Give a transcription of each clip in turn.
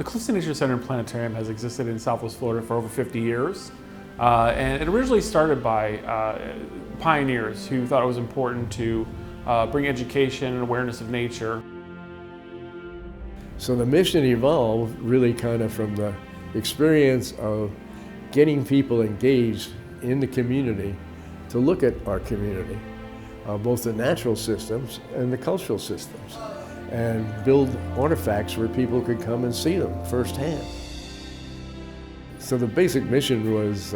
Calusa Nature Center Planetarium has existed in Southwest Florida for over 50 years. And it originally started by pioneers who thought it was important to bring education and awareness of nature. So the mission evolved really kind of from the experience of getting people engaged in the community to look at our community, both the natural systems and the cultural systems, and build artifacts where people could come and see them firsthand. So the basic mission was,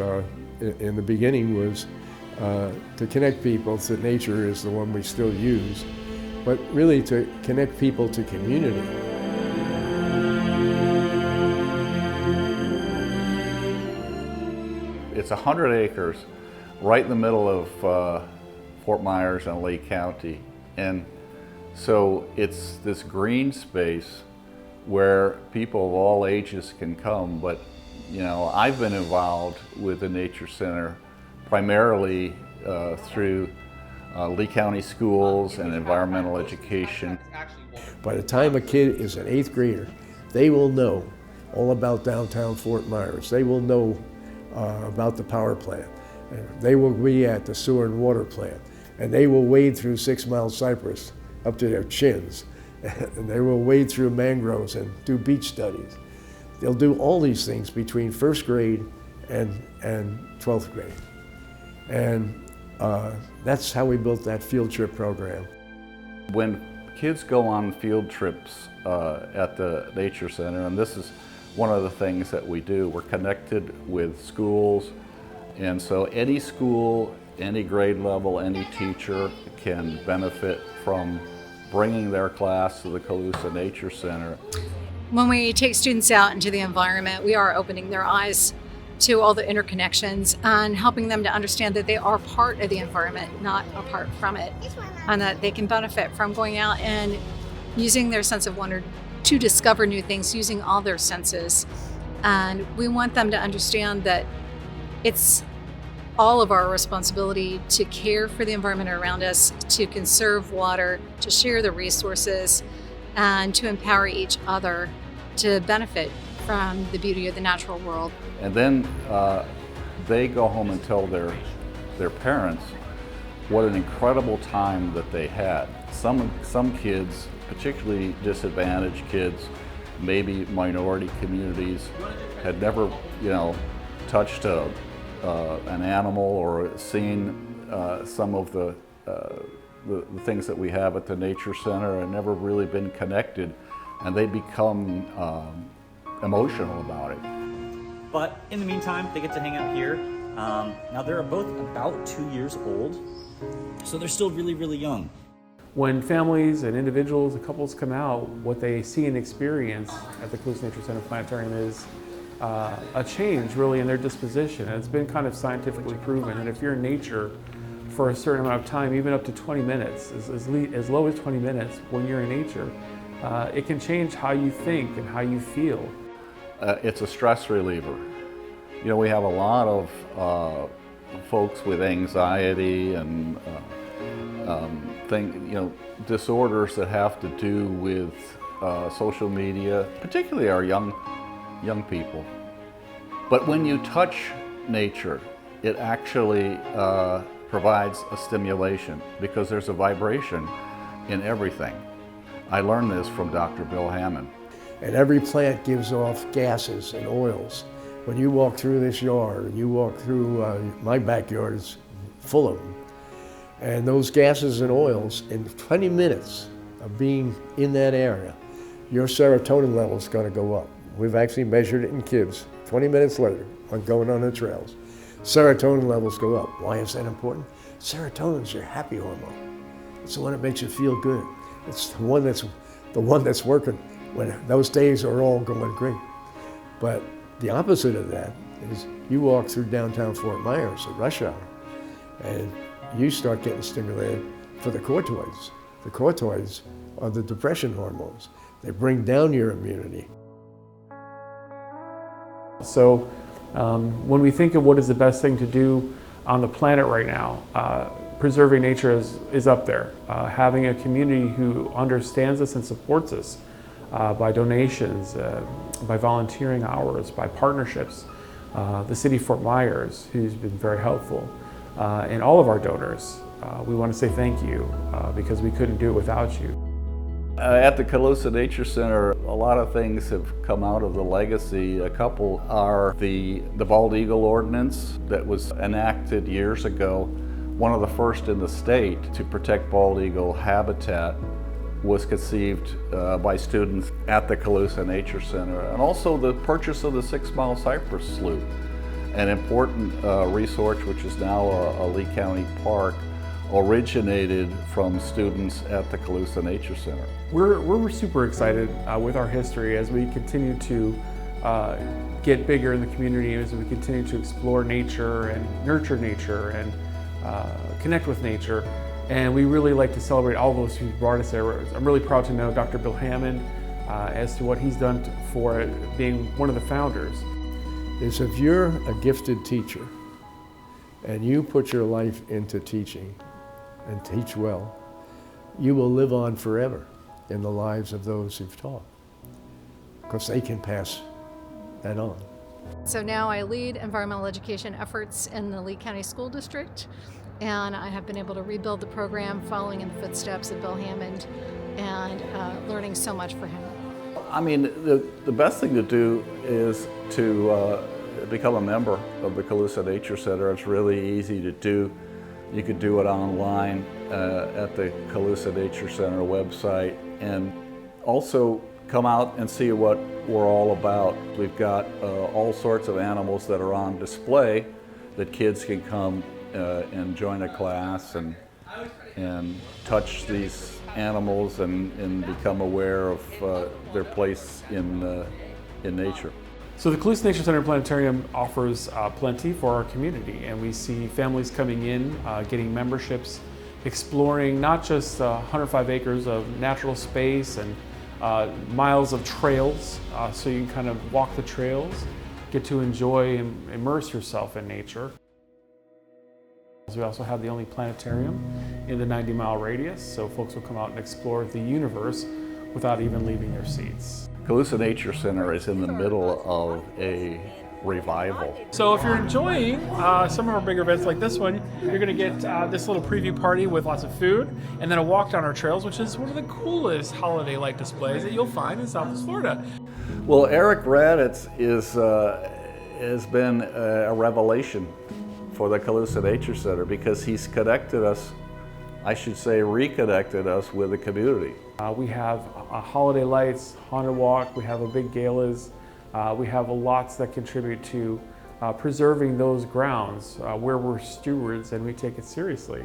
in the beginning, was to connect people to nature is the one we still use, but really to connect people to community. It's 100 acres right in the middle of Fort Myers and Lake County. And so it's this green space where people of all ages can come. But you know, I've been involved with the Nature Center primarily through Lee County schools and environmental education. By the time a kid is an 8th grader, they will know all about downtown Fort Myers. They will know about the power plant. And they will be at the sewer and water plant. And they will wade through 6 Mile Cypress up to their chins. And they will wade through mangroves and do beach studies. They'll do all these things between 1st grade and 12th grade. And that's how we built that field trip program. When kids go on field trips at the Nature Center, and this is one of the things that we do, we're connected with schools, and so any school, any grade level, any teacher can benefit from bringing their class to the Calusa Nature Center. When we take students out into the environment, we are opening their eyes to all the interconnections and helping them to understand that they are part of the environment, not apart from it, and that they can benefit from going out and using their sense of wonder to discover new things, using all their senses. And we want them to understand that it's all of our responsibility to care for the environment around us, to conserve water, to share the resources, and to empower each other to benefit from the beauty of the natural world. And then they go home and tell their parents what an incredible time that they had. Some kids, particularly disadvantaged kids, maybe minority communities, had never, touched an animal or seen some of the things that we have at the Nature Center, and never really been connected, and they become emotional about it. But in the meantime, they get to hang out here. Now they're both about 2 years old, so they're still really, really young. When families and individuals and couples come out, what they see and experience at the Calusa Nature Center Planetarium is a change really in their disposition. And it's been kind of scientifically proven that if you're in nature for a certain amount of time, even up to 20 minutes, as low as 20 minutes when you're in nature, it can change how you think and how you feel. It's a stress reliever. We have a lot of folks with anxiety and disorders that have to do with social media, particularly our young people. But when you touch nature, it actually provides a stimulation because there's a vibration in everything. I learned this from Dr. Bill Hammond. And every plant gives off gases and oils. When you walk through this yard, you walk through my backyard, is full of them. And those gases and oils, in 20 minutes of being in that area, your serotonin level is going to go up. We've actually measured it in kids. 20 minutes later, when going on the trails, serotonin levels go up. Why is that important? Serotonin is your happy hormone. It's the one that makes you feel good. It's the one that's working when those days are all going great. But the opposite of that is you walk through downtown Fort Myers at rush hour, and you start getting stimulated for the corticoids. The corticoids are the depression hormones. They bring down your immunity. So when we think of what is the best thing to do on the planet right now, preserving nature is up there. Having a community who understands us and supports us by donations, by volunteering hours, by partnerships. The City of Fort Myers, who's been very helpful, and all of our donors. We want to say thank you because we couldn't do it without you. At the Calusa Nature Center, a lot of things have come out of the legacy. A couple are the bald eagle ordinance that was enacted years ago. One of the first in the state to protect bald eagle habitat was conceived by students at the Calusa Nature Center. And also the purchase of the 6 Mile Cypress Sloop, an important resource which is now a Lee County park, originated from students at the Calusa Nature Center. We're super excited with our history as we continue to get bigger in the community, as we continue to explore nature and nurture nature and connect with nature. And we really like to celebrate all those who brought us there. I'm really proud to know Dr. Bill Hammond as to what he's done for it, being one of the founders. Is if you're a gifted teacher and you put your life into teaching and teach well, you will live on forever in the lives of those who've taught, because they can pass that on. So now I lead environmental education efforts in the Lee County School District, and I have been able to rebuild the program following in the footsteps of Bill Hammond and learning so much for him. I mean, the best thing to do is to become a member of the Calusa Nature Center. It's really easy to do. You could do it online at the Calusa Nature Center website, and also come out and see what we're all about. We've got all sorts of animals that are on display that kids can come and join a class and touch these animals and become aware of their place in nature. So the Calusa Nature Center Planetarium offers plenty for our community, and we see families coming in, getting memberships, exploring not just 105 acres of natural space and miles of trails, so you can kind of walk the trails, get to enjoy and immerse yourself in nature. We also have the only planetarium in the 90-mile radius, so folks will come out and explore the universe without even leaving their seats. Calusa Nature Center is in the middle of a revival. So if you're enjoying some of our bigger events like this one, you're going to get this little preview party with lots of food, and then a walk down our trails, which is one of the coolest holiday-like displays that you'll find in Southwest Florida. Well, Eric Raddatz has been a revelation for the Calusa Nature Center because he's connected us, I should say reconnected us with the community. We have holiday lights, haunted walk, we have a big galas, we have lots that contribute to preserving those grounds where we're stewards and we take it seriously.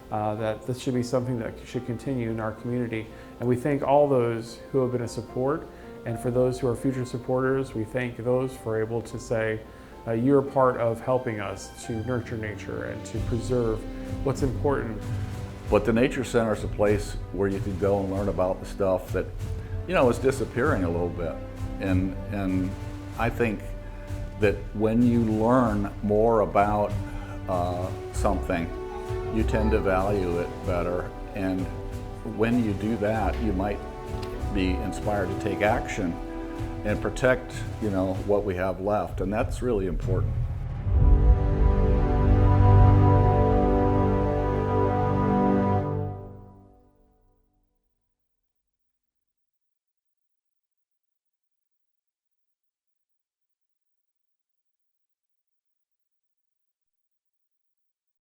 That this should be something that should continue in our community. And we thank all those who have been a support, and for those who are future supporters, we thank those for able to say, you're a part of helping us to nurture nature and to preserve what's important. But the Nature Center is a place where you can go and learn about the stuff that, is disappearing a little bit. And I think that when you learn more about something, you tend to value it better. And when you do that, you might be inspired to take action and protect, what we have left. And that's really important.